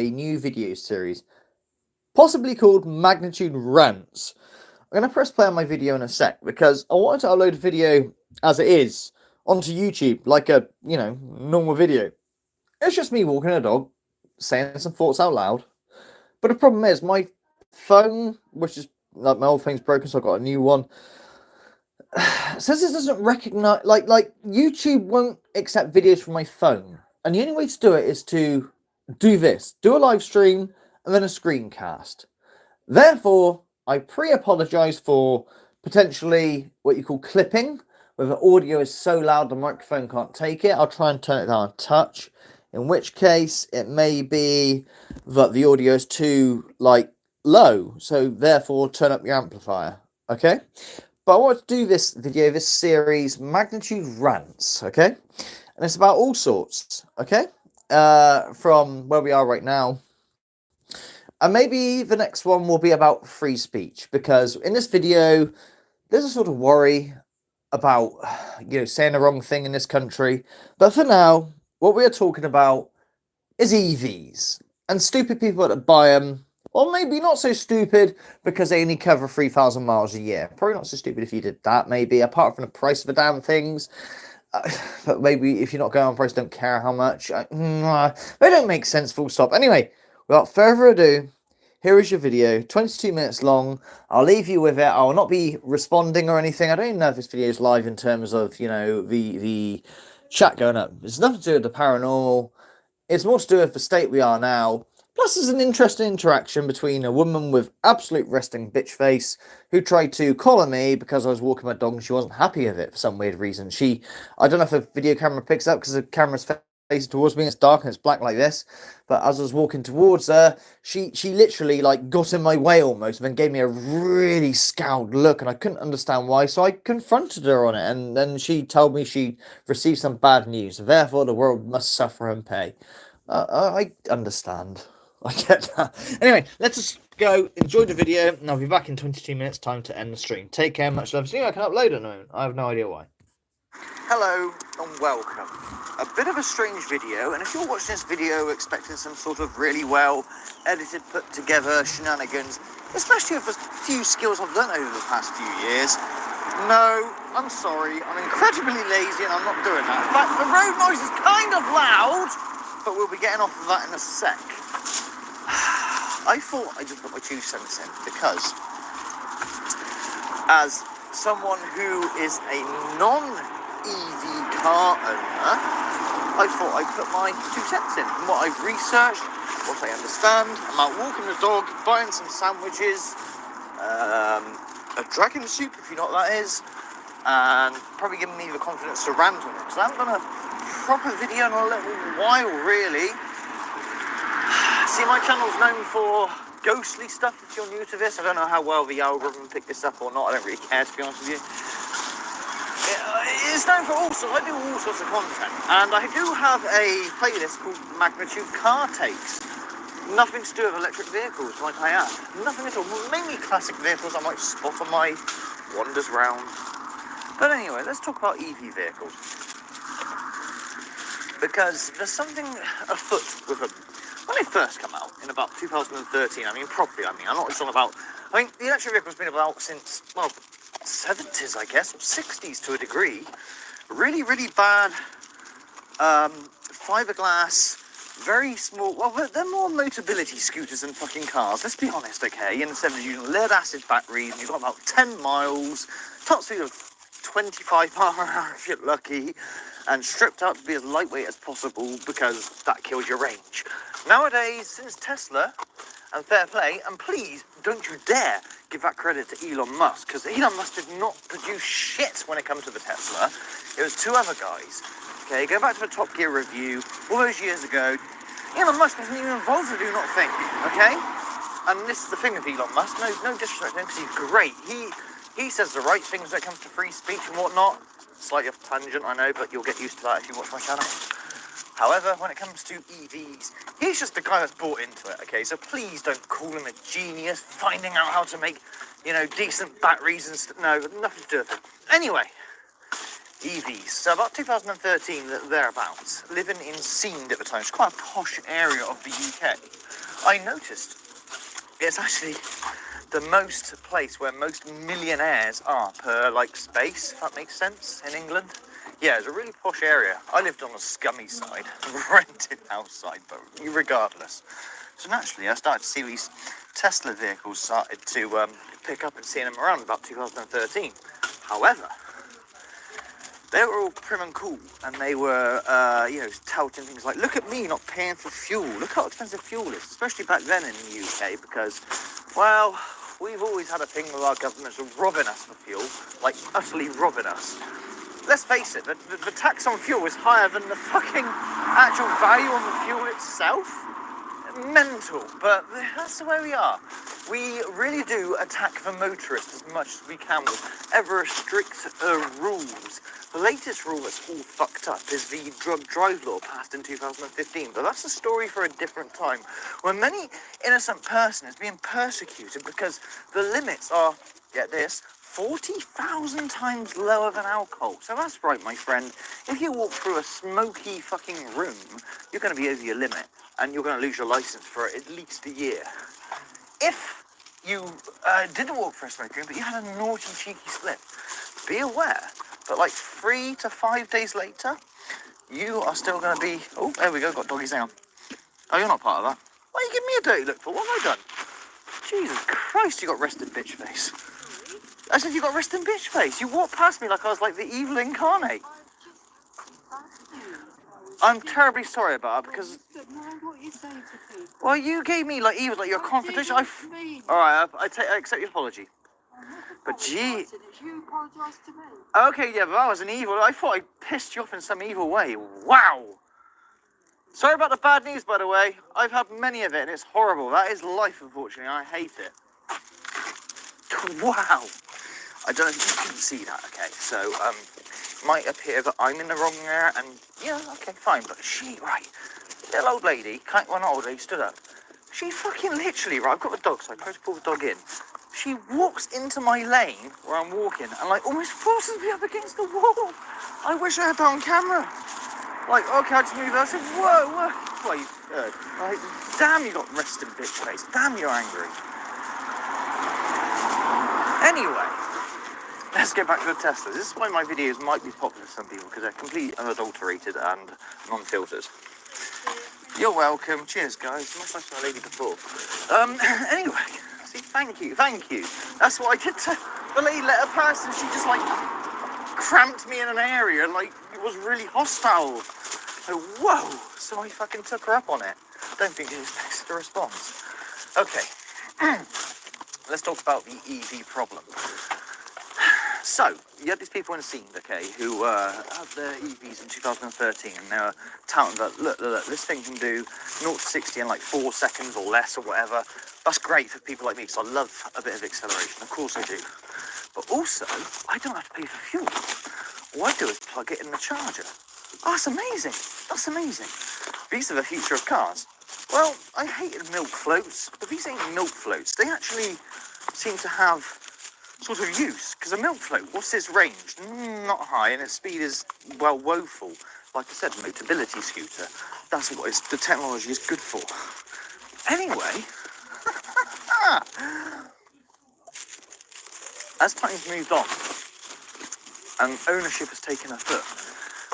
new video series, possibly called Magnitude Rants. I'm going to press play on my video in a sec because I wanted to upload a video as it is onto YouTube, like a, normal video. It's just me walking a dog, saying some thoughts out loud. But the problem is, my phone, which is, like, my old phone's broken, so I got a new one, says it doesn't recognize, like YouTube won't accept videos from my phone. And the only way to do it is to do this, do a live stream, and then a screencast. Therefore, I pre-apologize for potentially what you call clipping, where the audio is so loud the microphone can't take it. I'll try and turn it down a touch, in which case it may be that the audio is too, low, so therefore turn up your amplifier, okay? But I want to do this video, this series, Magnitude Rants, okay? And it's about all sorts, okay? From where we are right now. And maybe the next one will be about free speech, because in this video, there's a sort of worry about, saying the wrong thing in this country. But for now, what we are talking about is EVs and stupid people that buy them. Or maybe not so stupid because they only cover 3,000 miles a year. Probably not so stupid if you did that, maybe, apart from the price of the damn things. But maybe if you're not going on price, don't care how much. They don't make sense, full stop. Anyway, without further ado, here is your video, 22 minutes long. I'll leave you with it. I will not be responding or anything. I don't even know if this video is live in terms of, the chat going up. It's nothing to do with the paranormal. It's more to do with the state we are now. Plus, there's an interesting interaction between a woman with absolute resting bitch face who tried to collar me because I was walking my dog and she wasn't happy with it for some weird reason. I don't know if the video camera picks up because the camera's facing towards me. It's dark and it's black like this. But as I was walking towards her, she literally, got in my way almost and then gave me a really scowled look and I couldn't understand why. So I confronted her on it and then she told me she received some bad news. Therefore, the world must suffer and pay. I understand. I get that. Anyway, let's just go, enjoy the video, and I'll be back in 22 minutes, time to end the stream. Take care, much love. See, I can upload at the moment. I have no idea why. Hello, and welcome. A bit of a strange video, and if you're watching this video expecting some sort of really well edited, put together shenanigans, especially with the few skills I've learned over the past few years, no, I'm sorry, I'm incredibly lazy and I'm not doing that. In fact, the road noise is kind of loud, but we'll be getting off of that in a sec. I thought I'd just put my 2 cents in because, as someone who is a non-EV car owner, I thought I'd put my 2 cents in. From what I've researched, what I understand, I'm out walking the dog, buying some sandwiches, a dragon soup, if you know what that is, and probably giving me the confidence to rant on it, because I haven't done a proper video in a little while, really. See, my channel's known for ghostly stuff, if you're new to this. I don't know how well the algorithm picked this up or not. I don't really care, to be honest with you. It's known for I do all sorts of content. And I do have a playlist called Magnitude Car Takes. Nothing to do with electric vehicles, might I add. Nothing at all. Mainly classic vehicles I might spot on my wanders round. But anyway, let's talk about EV vehicles. Because there's something afoot with them. When they first come out, in about 2013, I'm not just on about... the electric vehicle's been about since, 70s, I guess, or 60s to a degree. Really, really bad fiberglass, very small... Well, they're more mobility scooters than fucking cars, let's be honest, okay? Instead of using lead-acid batteries, and you've got about 10 miles, top speed of 25 mph if you're lucky, and stripped out to be as lightweight as possible because that kills your range. Nowadays, since Tesla, and fair play, and please don't you dare give that credit to Elon Musk, because Elon Musk did not produce shit when it comes to the Tesla. It was 2 other guys. Okay, go back to the Top Gear review all those years ago. Elon Musk wasn't even involved with Do Not Think, okay? And this is the thing with Elon Musk, no disrespect to him, because he's great. He says the right things when it comes to free speech and whatnot. Slightly off tangent, I know, but you'll get used to that if you watch my channel. However, when it comes to EVs, he's just the guy that's bought into it, okay? So please don't call him a genius, finding out how to make, decent batteries and no, nothing to do with it. Anyway, EVs. So about 2013, thereabouts, living in Seend at the time, it's quite a posh area of the UK. I noticed it's actually the most place where most millionaires are per, like, space, if that makes sense, in England. Yeah, it's a really posh area. I lived on the scummy side, rented house side, but regardless. So naturally, I started to see these Tesla vehicles started to pick up and seeing them around about 2013. However, they were all prim and cool, and they were, touting things like, look at me not paying for fuel. Look how expensive fuel is, especially back then in the UK, because, well, we've always had a thing with our governments robbing us for fuel, like utterly robbing us. Let's face it, the tax on fuel is higher than the fucking actual value on the fuel itself. Mental, but that's the way we are. We really do attack the motorists as much as we can with ever strict rules. The latest rule that's all fucked up is the drug drive law passed in 2015, but that's a story for a different time, when many innocent person is being persecuted because the limits are, get this, 40,000 times lower than alcohol. So that's right, my friend. If you walk through a smoky fucking room, you're going to be over your limit, and you're going to lose your license for at least a year. If you didn't walk through a smoky room, but you had a naughty, cheeky slip, be aware that like 3 to 5 days later, you are still going to be... Oh, there we go, got doggies down. Oh, you're not part of that. Why are you giving me a dirty look for? What have I done? Jesus Christ, you got rested bitch face. I said you got resting bitch face. You walked past me like I was like the evil incarnate. I'm terribly sorry about it because... Well, you gave me like evil, like your confrontation. Alright, I accept your apology. But gee... You apologise to me. Okay, yeah, but that was an evil... I thought I pissed you off in some evil way. Wow! Sorry about the bad news, by the way. I've had many of it and it's horrible. That is life, unfortunately. I hate it. Wow! I don't know if you can see that, okay, so, might appear that I'm in the wrong there, and, yeah, okay, fine, but she, right, little old lady, well, not old lady, stood up, she fucking literally, right, I've got the dog, so I try to pull the dog in, she walks into my lane, where I'm walking, and, like, almost forces me up against the wall. I wish I had that on camera. Like, okay, I just moved there, I said, whoa, well, you heard, like, damn, you got resting bitch face, damn, you're angry. Anyway, let's get back to the Teslas. This is why my videos might be popular to some people, because they're completely unadulterated and non-filtered. You're welcome. Cheers, guys. Much nicer than a lady before. Anyway, see, thank you. That's what I did to the lady let her pass, and she just, like, cramped me in an area, and, like, it was really hostile. So, whoa. So I fucking took her up on it. Don't think she expected a response. Okay. Let's talk about the EV problem. So, you had these people in the scene, okay, who had their EVs in 2013, and they were touting that, look, this thing can do 0 to 60 in like 4 seconds or less or whatever. That's great for people like me, because I love a bit of acceleration. Of course I do. But also, I don't have to pay for fuel. All I do is plug it in the charger. Oh, that's amazing. That's amazing. These are the future of cars. Well, I hated milk floats, but these ain't milk floats. They actually seem to have sort of use, because a milk float, what's its range? Not high, and its speed is, well, woeful. Like I said, Motability scooter. That's what the technology is good for. Anyway, as time's moved on, and ownership has taken a foot,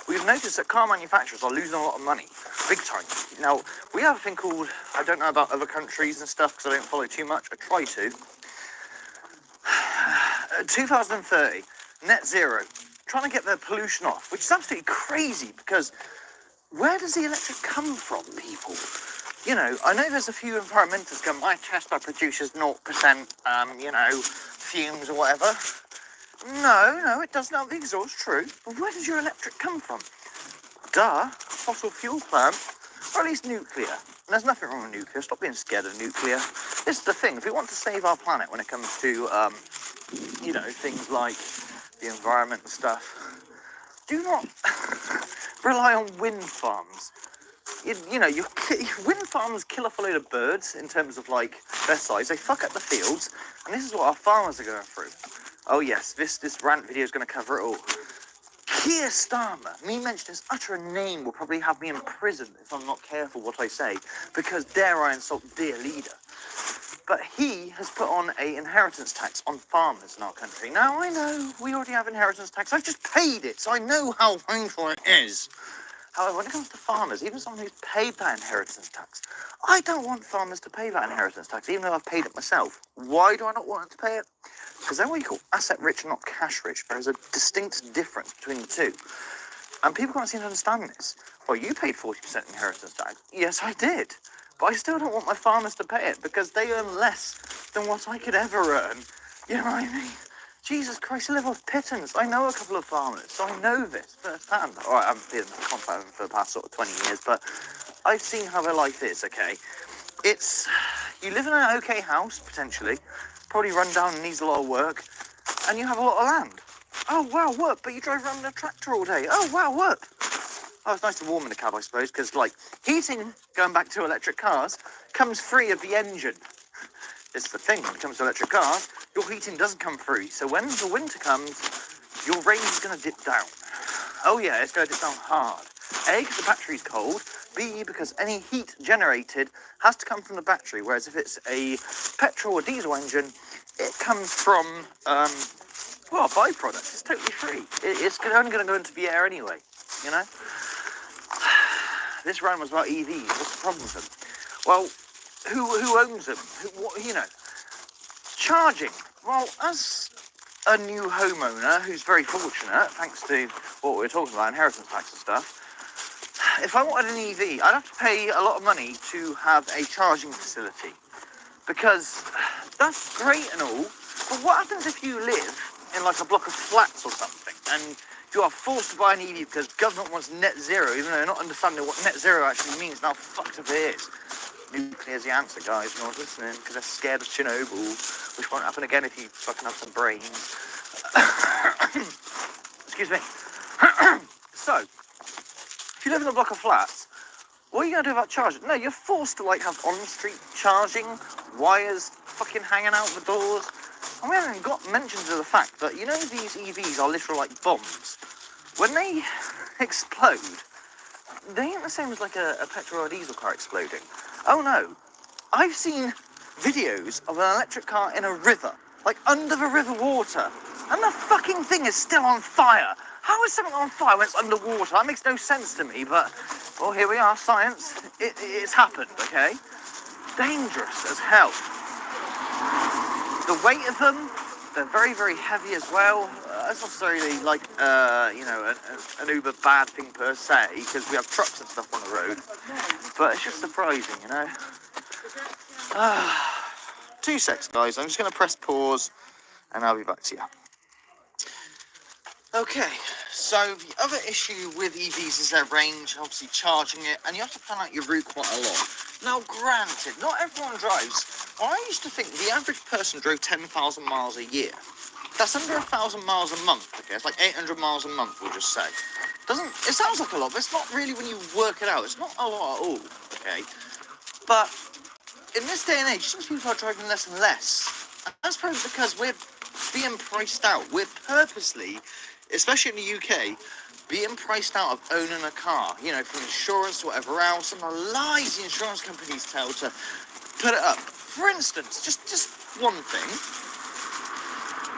we've noticed that car manufacturers are losing a lot of money, big time. Now, we have a thing called, I don't know about other countries and stuff, because I don't follow too much, I try to. 2030, net zero, trying to get the pollution off, which is absolutely crazy, because where does the electric come from, people? You know, I know there's a few environmentalists going, my Tesla produces 0%, fumes or whatever. No, it does not. The exhaust, true. But where does your electric come from? Duh, fossil fuel plant, or at least nuclear. And there's nothing wrong with nuclear. Stop being scared of nuclear. This is the thing. If we want to save our planet when it comes to, things like the environment and stuff, do not rely on wind farms. Wind farms kill off a load of birds in terms of, like, their size. They fuck up the fields, and this is what our farmers are going through. Oh, yes, this rant video is going to cover it all. Keir Starmer, me mention his utter name will probably have me in prison if I'm not careful what I say, because dare I insult dear leader. But he has put on an inheritance tax on farmers in our country. Now, I know we already have inheritance tax. I've just paid it, so I know how painful it is. However, when it comes to farmers, even someone who's paid that inheritance tax, I don't want farmers to pay that inheritance tax, even though I've paid it myself. Why do I not want them to pay it? Because they're what you call asset rich, not cash rich. There is a distinct difference between the two. And people can't seem to understand this. Well, you paid 40% inheritance tax. Yes, I did. But I still don't want my farmers to pay it, because they earn less than what I could ever earn. You know what I mean? Jesus Christ, I live off pittance. I know a couple of farmers, so I know this firsthand. All right, I haven't been in contact with them for the past sort of 20 years, but I've seen how their life is, okay? You live in an okay house, potentially, probably run down and needs a lot of work, and you have a lot of land. Oh, wow, work, but you drive around in a tractor all day. Oh, wow, work. Oh, it's nice to warm in the cab, I suppose, because, like, heating, going back to electric cars, comes free of the engine. It's the thing, when it comes to electric cars, your heating doesn't come free. So when the winter comes, your range is going to dip down. Oh, yeah, it's going to dip down hard. A, because the battery's cold. B, because any heat generated has to come from the battery, whereas if it's a petrol or diesel engine, it comes from, well, a byproduct. It's totally free. It's only going to go into the air anyway, you know? This rant was about EVs. What's the problem with them? Well, who owns them? Charging. Well, as a new homeowner who's very fortunate, thanks to what we were talking about, inheritance tax and stuff, if I wanted an EV, I'd have to pay a lot of money to have a charging facility. Because that's great and all, but what happens if you live in like a block of flats or something, and you are forced to buy an EV because government wants net zero, even though they're not understanding what net zero actually means and how fucked up it is. Nuclear's the answer, guys. You're not listening because they're scared of Chernobyl, which won't happen again if you fucking have some brains. Excuse me. So, if you live in a block of flats, what are you going to do about charging? No, you're forced to, like, have on-street charging, wires fucking hanging out the doors. And we haven't got mentions of the fact that, you know, these EVs are literal, like, bombs. When they explode, they ain't the same as, like, a petrol or diesel car exploding. Oh, no. I've seen videos of an electric car in a river, like, under the river water, and the fucking thing is still on fire. How is something on fire when it's underwater? That makes no sense to me, but, well, here we are, science. It's happened, okay? Dangerous as hell. The weight of them, they're very, very heavy as well. That's not necessarily like, an uber bad thing per se, because we have trucks and stuff on the road. But it's just surprising, you know. 2 secs, guys. I'm just going to press pause, and I'll be back to you. Okay, so the other issue with EVs is their range, obviously charging it, and you have to plan out your route quite a lot. Now, granted, not everyone drives. I used to think the average person drove 10,000 miles a year. That's under 1,000 miles a month, okay? It's like 800 miles a month, we'll just say. It sounds like a lot, but it's not really when you work it out. It's not a lot at all, okay? But in this day and age, it seems people are driving less and less. And that's probably because we're being priced out. We're purposely, especially in the UK, being priced out of owning a car, you know, from insurance to whatever else, and the lies the insurance companies tell to put it up. For instance, just one thing.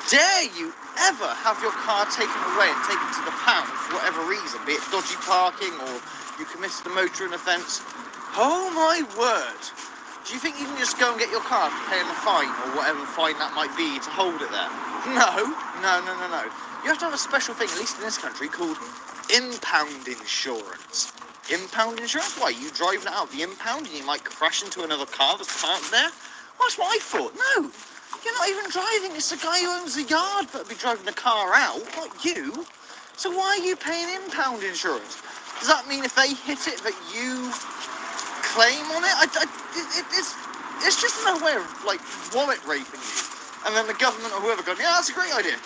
Dare you ever have your car taken away and taken to the pound for whatever reason, be it dodgy parking or you committed a motoring offence? Oh my word! Do you think you can just go and get your car for paying a fine or whatever fine that might be to hold it there? No. You have to have a special thing, at least in this country, called impound insurance. Impound insurance? Why, you driving it out the impound and you might crash into another car that's parked there? Well, that's what I thought. No, you're not even driving. It's the guy who owns the yard that'll be driving the car out, not you. So why are you paying impound insurance? Does that mean if they hit it that you claim on it? It's just another way of, like, wallet raping you. And then the government or whoever goes, yeah, that's a great idea.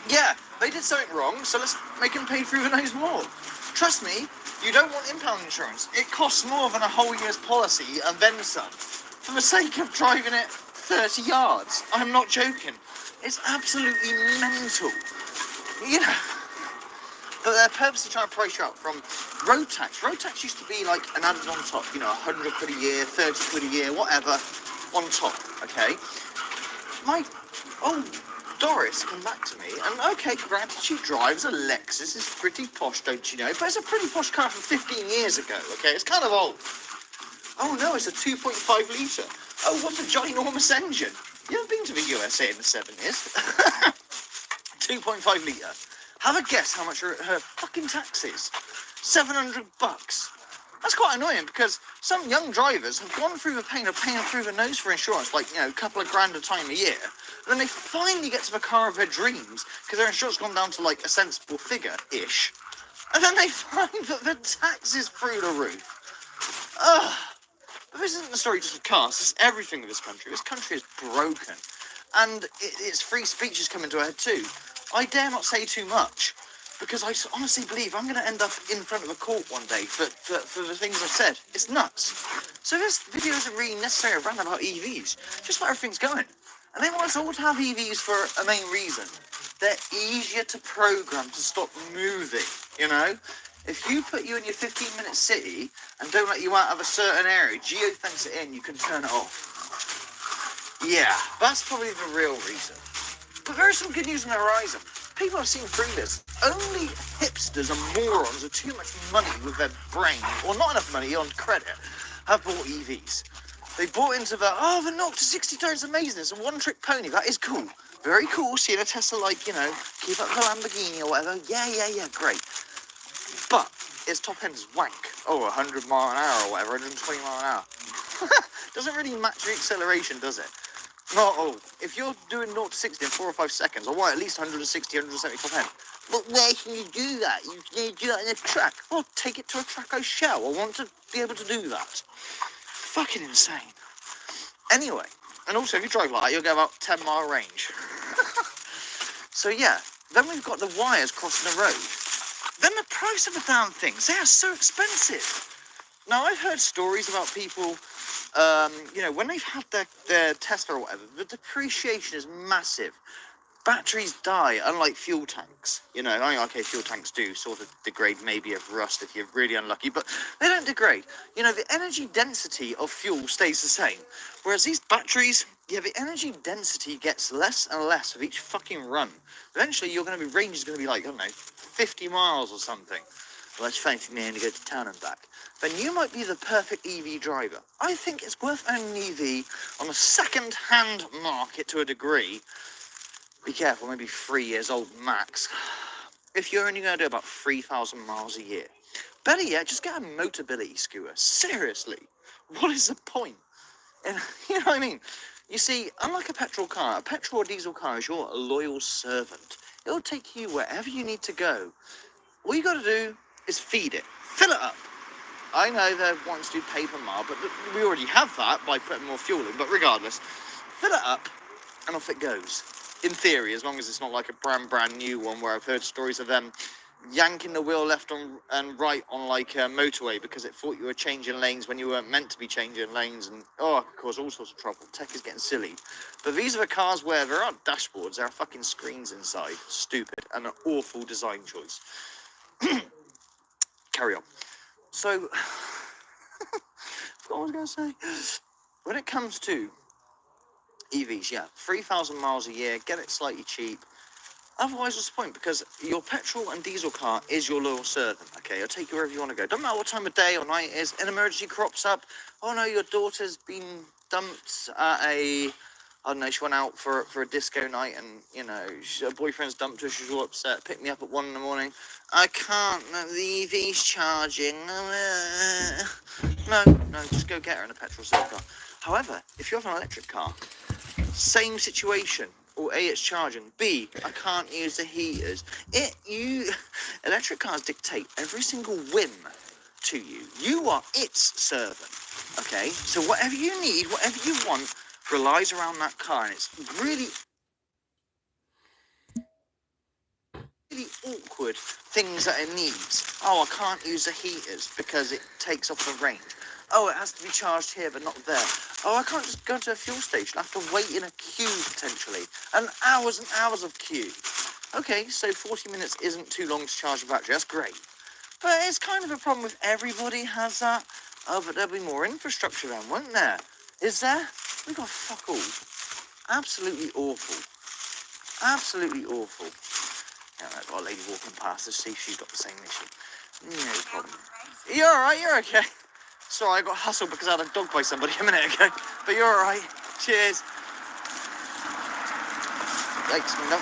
Yeah, they did something wrong, so let's make them pay through the nose more. Trust me, you don't want impound insurance. It costs more than a whole year's policy and then some. For the sake of driving it 30 yards. I'm not joking. It's absolutely mental. You know, But they're purposely trying to price you out from road tax. Road tax used to be like an added on top, you know, 100 quid a year, 30 quid a year, whatever, on top, okay? My old Doris come back to me, and okay, granted she drives a Lexus, it's pretty posh, don't you know, but it's a pretty posh car from 15 years ago, okay, it's kind of old. Oh no, it's a 2.5 litre. Oh, what a ginormous engine. You haven't been to the USA in the 70s. 2.5 litre. Have a guess how much her fucking tax is. $700. That's quite annoying, because some young drivers have gone through the pain of paying through the nose for insurance, like, you know, a couple of grand a time a year, and then they finally get to the car of their dreams, because their insurance has gone down to, like, a sensible figure-ish, and then they find that the tax is through the roof. Ugh. But this isn't the story just of cars, it's everything with this country. This country is broken, and its free speech is coming to a head too. I dare not say too much, because I honestly believe I'm going to end up in front of a court one day for the things I've said. It's nuts. So this video isn't really necessarily around about EVs, just where everything's going. And they want us all to have EVs for a main reason. They're easier to program to stop moving, you know? If you put you in your 15-minute city and don't let you out of a certain area, geofence it in, you can turn it off. Yeah, that's probably the real reason. But there is some good news on the horizon. People have seen through this. Only hipsters and morons with too much money with their brain, or not enough money on credit, have bought EVs. They bought into the 0 to 60 turns amazing, it's a one-trick pony, that is cool. Very cool, seeing a Tesla, like, you know, keep up the Lamborghini or whatever. Yeah, great. But its top end is wank. 100 mile an hour or whatever, 120 mile an hour. Doesn't really match the acceleration, does it? Not at all. If you're doing 0 to 60 in 4 or 5 seconds, I want at least 160, 170 top end. But where can you do that? You can do that in a track. Well, take it to a track I shall. I want to be able to do that. Fucking insane. Anyway, and also if you drive like that, you'll get about 10-mile range. So yeah, then we've got the wires crossing the road. Then the price of the damn things, they are so expensive. Now, I've heard stories about people, you know, when they've had their Tesla or whatever, the depreciation is massive. Batteries die, unlike fuel tanks. You know, I mean, okay, fuel tanks do sort of degrade, maybe of rust if you're really unlucky, but they don't degrade. You know, the energy density of fuel stays the same. Whereas these batteries, yeah, the energy density gets less and less with each fucking run. Eventually, range is going to be like, I don't know, 50 miles or something. Well, that's fancy man to go to town and back. Then you might be the perfect EV driver. I think it's worth owning an EV on a second-hand market to a degree. Be careful, maybe 3 years old max. If you're only going to do about 3,000 miles a year. Better yet, just get a Motability scooter. Seriously. What is the point? And, you know what I mean? You see, unlike a petrol or diesel car is your loyal servant. It'll take you wherever you need to go. All you got to do is feed it. Fill it up. I know they want to do pay per mile, but we already have that by putting more fuel in. But regardless, fill it up and off it goes. In theory, as long as it's not like a brand new one where I've heard stories of them yanking the wheel left and right on like a motorway because it thought you were changing lanes when you weren't meant to be changing lanes, and it could cause all sorts of trouble. Tech is getting silly. But these are the cars where there aren't dashboards, there are fucking screens inside. Stupid and an awful design choice. Carry on. So, I forgot what I was going to say. When it comes to EVs, yeah, 3,000 miles a year, get it slightly cheap. Otherwise, what's the point? Because your petrol and diesel car is your loyal servant, okay? It'll take you wherever you want to go. Doesn't matter what time of day or night it is. An emergency crops up. Oh no, your daughter's been dumped at I don't know, she went out for a disco night and, you know, her boyfriend's dumped her, she's all upset. Pick me up at 1 in the morning. I can't, the EV's charging. No, just go get her in a petrol car. However, if you have an electric car, same situation. Or A, it's charging. B, I can't use the heaters. Electric cars dictate every single whim to you. You are its servant. Okay? So whatever you need, whatever you want, relies around that car. And it's really awkward things that it needs. Oh, I can't use the heaters because it takes off the range. Oh, it has to be charged here, but not there. Oh, I can't just go to a fuel station. I have to wait in a queue, potentially. And hours of queue. Okay, so 40 minutes isn't too long to charge a battery. That's great. But it's kind of a problem if everybody has that. Oh, but there'll be more infrastructure then, won't there? Is there? We've got fuck all. Absolutely awful. Absolutely awful. Yeah, I've got a lady walking past to see if she's got the same issue. No problem. You're alright, you're okay. Sorry, I got hustled because I had a dog by somebody a minute ago. But you're alright. Cheers. Thanks, no.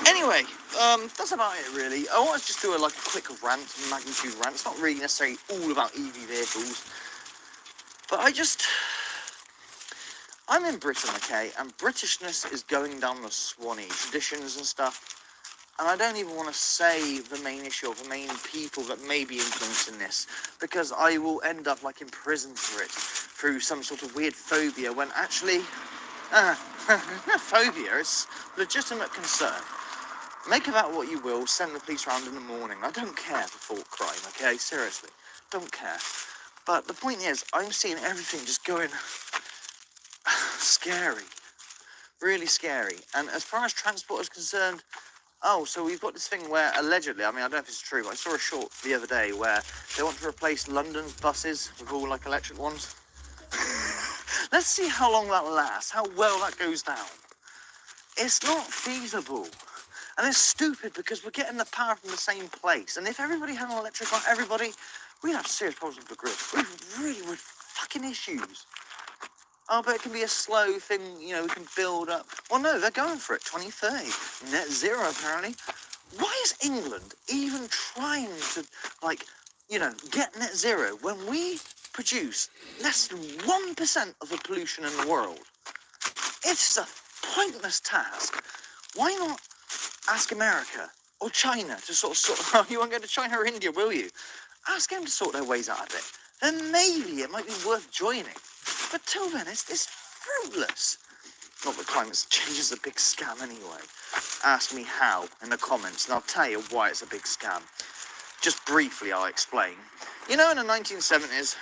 Anyway, that's about it really. I want to just do a quick rant, magnitude rant. It's not really necessarily all about EV vehicles. But I'm in Britain, okay, and Britishness is going down the Swanee, traditions and stuff. And I don't even want to say the main issue or the main people that may be influencing this, because I will end up in prison for it, through some sort of weird phobia, when actually, not phobia, it's legitimate concern. Make of that what you will, send the police around in the morning. I don't care for thought crime, okay, seriously, don't care. But the point is, I'm seeing everything just going scary, really scary. And as far as transport is concerned, oh, so we've got this thing where allegedly, I mean, I don't know if it's true, but I saw a short the other day where they want to replace London's buses with all electric ones. Let's see how long that lasts, how well that goes down. It's not feasible. And it's stupid because we're getting the power from the same place. And if everybody had an electric car, we'd have serious problems with the grid. We really would fucking issues. Oh, but it can be a slow thing, we can build up. Well, no, they're going for it, 2030. Net zero, apparently. Why is England even trying to, get net zero when we produce less than 1% of the pollution in the world? It's a pointless task. Why not ask America or China to oh, you won't go to China or India, will you? Ask them to sort their ways out of it. Then maybe it might be worth joining. But till then, it's fruitless. Not that climate change is a big scam anyway. Ask me how in the comments, and I'll tell you why it's a big scam. Just briefly, I'll explain. In the 1970s,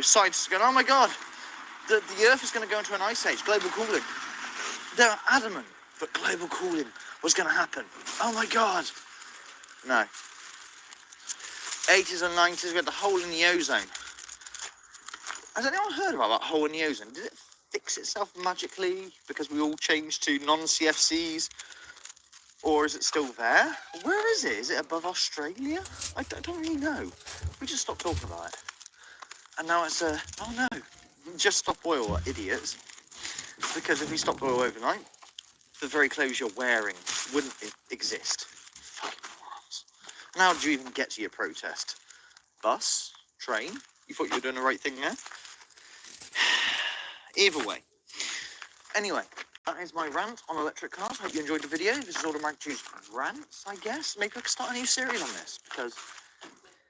scientists are going, oh my God, the Earth is going to go into an ice age, global cooling. They're adamant that global cooling was going to happen. Oh my God. No. 80s and 90s, we had the hole in the ozone. Has anyone heard about that hole in the ozone? Did it fix itself magically because we all changed to non-CFCs? Or is it still there? Where is it? Is it above Australia? I don't really know. We just stopped talking about it. And now it's oh no, just stop oil, idiots. Because if we stopped oil overnight, the very clothes you're wearing wouldn't exist. Fucking morons. And how did you even get to your protest? Bus? Train? You thought you were doing the right thing there? Either way. Anyway, that is my rant on electric cars. Hope you enjoyed the video. This is all the magnitude rants, I guess. Maybe I could start a new series on this, because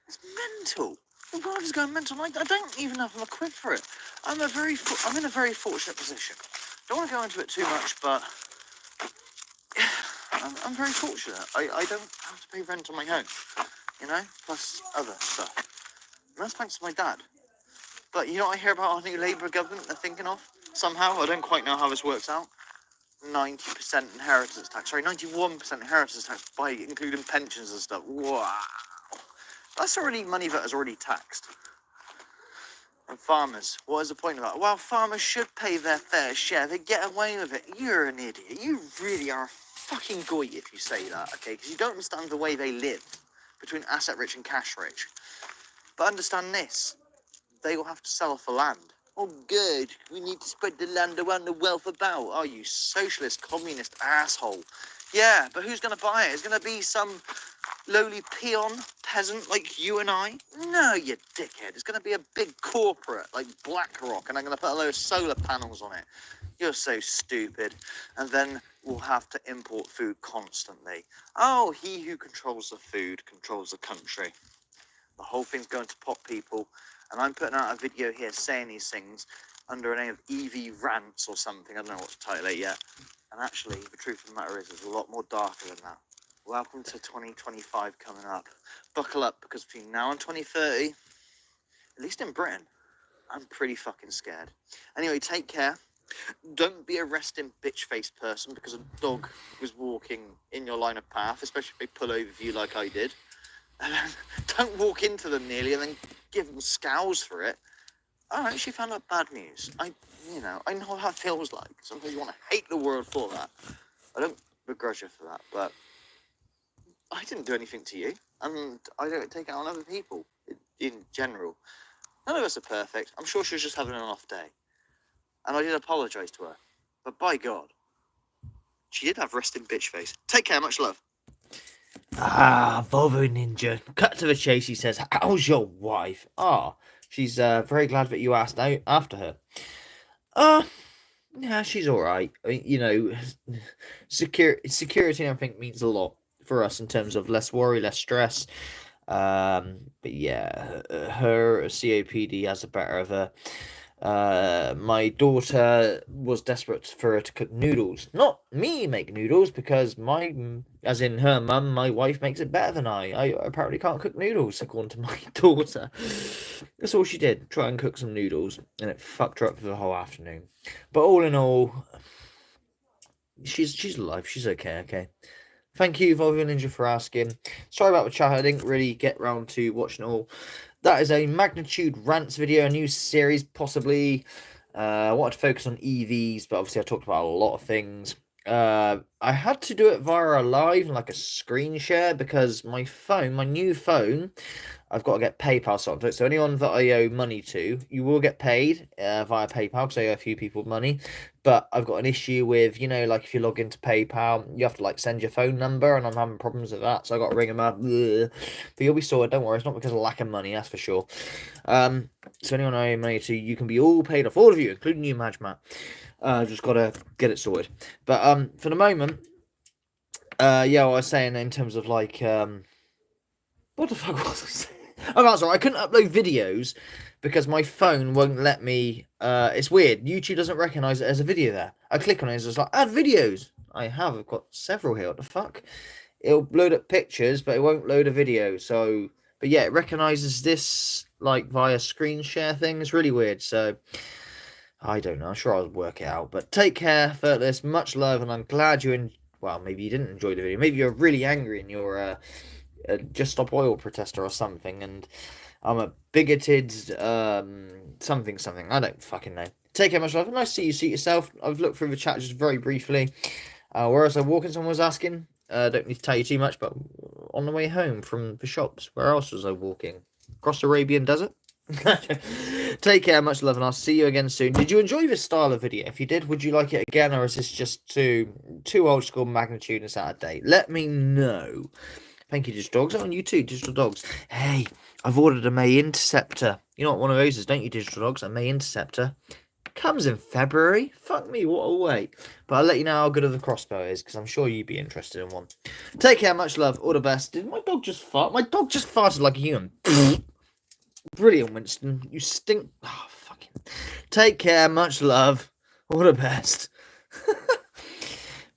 it's mental. The world is going mental. I don't even have an equip for it. I'm in a very fortunate position. Don't want to go into it too much, but I'm very fortunate. I don't have to pay rent on my home, plus other stuff. And that's thanks to my dad. But you know what I hear about our new Labour government they're thinking of? Somehow, I don't quite know how this works out. 90% inheritance tax. Sorry, 91% inheritance tax by including pensions and stuff. Wow. That's already money that is already taxed. And farmers, what is the point of that? Well, farmers should pay their fair share. They get away with it. You're an idiot. You really are a fucking goy if you say that, okay? Because you don't understand the way they live between asset rich and cash rich. But understand this. They will have to sell off the land. Oh, good. We need to spread the land around the wealth about. Oh, you socialist, communist asshole. Yeah, but who's going to buy it? It's going to be some lowly peon peasant like you and I? No, you dickhead. It's going to be a big corporate like BlackRock, and I'm going to put a load of solar panels on it. You're so stupid. And then we'll have to import food constantly. Oh, he who controls the food controls the country. The whole thing's going to pop people. And I'm putting out a video here saying these things under a name of EV Rants or something. I don't know what to title it yet. And actually, the truth of the matter is, it's a lot more darker than that. Welcome to 2025 coming up. Buckle up, because between now and 2030, at least in Britain, I'm pretty fucking scared. Anyway, take care. Don't be a resting bitch face person because a dog was walking in your line of path, especially if they pull over you like I did. Don't walk into them nearly and then give them scowls for it. I actually found out bad news. I know how that feels like. Sometimes you want to hate the world for that. I don't begrudge you for that, but I didn't do anything to you, and I don't take it on other people in general. None of us are perfect. I'm sure she was just having an off day, and I did apologise to her. But by God, she did have resting bitch face. Take care, much love. Volvo Ninja. Cut to the chase, he says, how's your wife? She's very glad that you asked out after her. Yeah, she's alright. Security and everything means a lot for us in terms of less worry, less stress. But yeah, her COPD has a better of her. My daughter was desperate for her to cook noodles. Not me make noodles, because as in her mum, my wife makes it better than I apparently can't cook noodles, according to my daughter. That's all she did, try and cook some noodles, and it fucked her up for the whole afternoon. But all in all, she's alive, she's okay. Thank you, Volvo Ninja, for asking. Sorry about the chat, I didn't really get round to watching it all. That is a Magnitude Rants video, a new series, possibly. I wanted to focus on EVs, but obviously I talked about a lot of things. I had to do it via a live, like a screen share, because my new phone, I've got to get PayPal sorted. So anyone that I owe money to, you will get paid via PayPal, because I owe a few people money. But I've got an issue with, like if you log into PayPal, you have to like send your phone number, and I'm having problems with that. So I got to ring them up. Ugh. But you'll be sorted. Don't worry, it's not because of lack of money, that's for sure. So anyone I owe money to, you can be all paid off, all of you, including you, Majmat. Just got to get it sorted. But for the moment, what I was saying in terms of like, what the fuck was I saying? Oh, that's right. I couldn't upload videos because my phone won't let me. It's weird. YouTube doesn't recognize it as a video there. I click on it, it's like, add videos. I've got several here. What the fuck? It'll load up pictures, but it won't load a video. So, but yeah, it recognizes this like via screen share thing. It's really weird. So, I don't know. I'm sure I'll work it out. But take care, Furtless. Much love, and I'm glad you well, maybe you didn't enjoy the video. Maybe you're really angry and you're a Just Stop Oil protester or something, and I'm a bigoted something. I don't fucking know. Take care, much love. Nice to see you. See yourself. I've looked through the chat just very briefly. Where else I walking? Someone was asking. Don't need to tell you too much, but on the way home from the shops, where else was I walking? Across the Arabian Desert. Take care, much love, and I'll see you again soon. Did you enjoy this style of video? If you did, would you like it again, or is this just too old school Magnitude and Saturday? Let me know. Thank you, Digital Dogs. I'm on YouTube, Digital Dogs. Hey, I've ordered a May Interceptor. You know what one of those is, don't you, Digital Dogs? A May Interceptor. Comes in February. Fuck me, what a wait. But I'll let you know how good of the crossbow is, because I'm sure you'd be interested in one. Take care, much love, all the best. Did my dog just fart? My dog just farted like a human. Brilliant, Winston. You stink. Oh, fucking. Take care, much love, all the best.